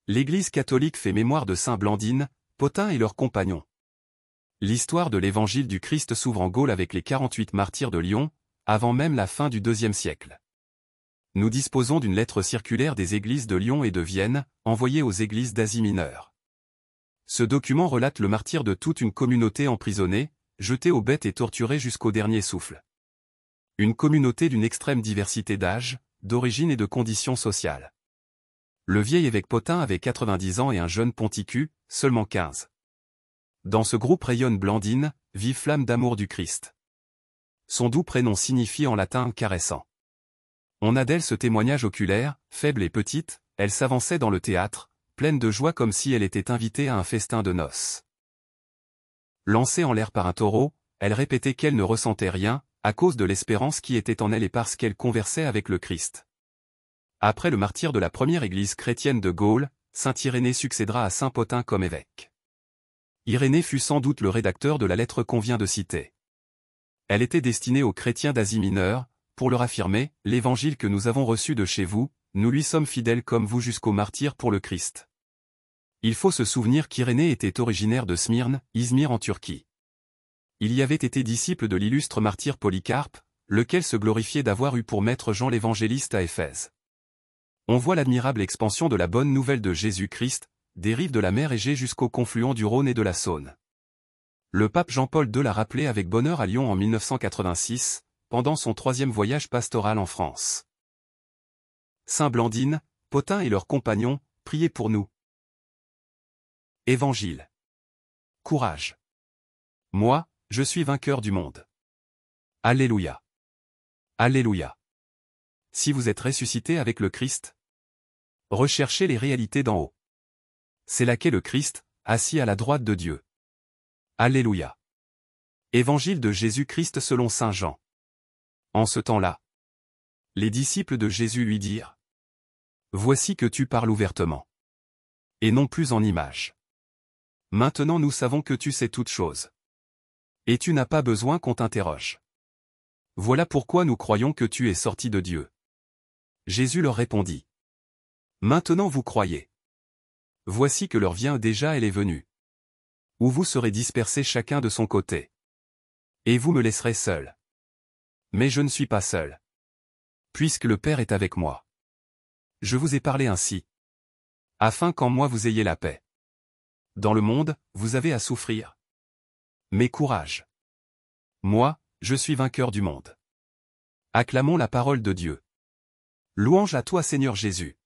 L'Église catholique fait mémoire de Saint Blandine, Pothin et leurs compagnons. L'histoire de l'Évangile du Christ s'ouvre en Gaule avec les 48 martyrs de Lyon, avant même la fin du IIe siècle. Nous disposons d'une lettre circulaire des églises de Lyon et de Vienne, envoyée aux églises d'Asie mineure. Ce document relate le martyre de toute une communauté emprisonnée, jetée aux bêtes et torturée jusqu'au dernier souffle. Une communauté d'une extrême diversité d'âge, d'origine et de conditions sociales. Le vieil évêque Pothin avait 90 ans et un jeune Ponticu, seulement 15. Dans ce groupe rayonne Blandine, vive flamme d'amour du Christ. Son doux prénom signifie en latin « caressant ». On a d'elle ce témoignage oculaire, faible et petite, elle s'avançait dans le théâtre, pleine de joie comme si elle était invitée à un festin de noces. Lancée en l'air par un taureau, elle répétait qu'elle ne ressentait rien, à cause de l'espérance qui était en elle et parce qu'elle conversait avec le Christ. Après le martyre de la première église chrétienne de Gaule, saint Irénée succédera à saint Pothin comme évêque. Irénée fut sans doute le rédacteur de la lettre qu'on vient de citer. Elle était destinée aux chrétiens d'Asie mineure, pour leur affirmer, l'évangile que nous avons reçu de chez vous, nous lui sommes fidèles comme vous jusqu'au martyre pour le Christ. Il faut se souvenir qu'Irénée était originaire de Smyrne, Izmir en Turquie. Il y avait été disciple de l'illustre martyr Polycarpe, lequel se glorifiait d'avoir eu pour maître Jean l'évangéliste à Éphèse. On voit l'admirable expansion de la bonne nouvelle de Jésus-Christ, des rives de la mer Égée jusqu'au confluent du Rhône et de la Saône. Le pape Jean-Paul II l'a rappelé avec bonheur à Lyon en 1986, pendant son 3e voyage pastoral en France. Saint Blandine, Pothin et leurs compagnons, priez pour nous. Évangile. Courage. Moi, je suis vainqueur du monde. Alléluia. Alléluia. Si vous êtes ressuscité avec le Christ, recherchez les réalités d'en haut. C'est là qu'est le Christ, assis à la droite de Dieu. Alléluia. Évangile de Jésus-Christ selon saint Jean. En ce temps-là, les disciples de Jésus lui dirent : Voici que tu parles ouvertement. Et non plus en images. Maintenant nous savons que tu sais toutes choses. Et tu n'as pas besoin qu'on t'interroge. Voilà pourquoi nous croyons que tu es sorti de Dieu. Jésus leur répondit : Maintenant vous croyez. Voici que l'heure vient déjà, elle est venue, où vous serez dispersés chacun de son côté. Et vous me laisserez seul. Mais je ne suis pas seul. Puisque le Père est avec moi. Je vous ai parlé ainsi, afin qu'en moi vous ayez la paix. Dans le monde, vous avez à souffrir. Mais courage. Moi, je suis vainqueur du monde. Acclamons la parole de Dieu. Louange à toi Seigneur Jésus.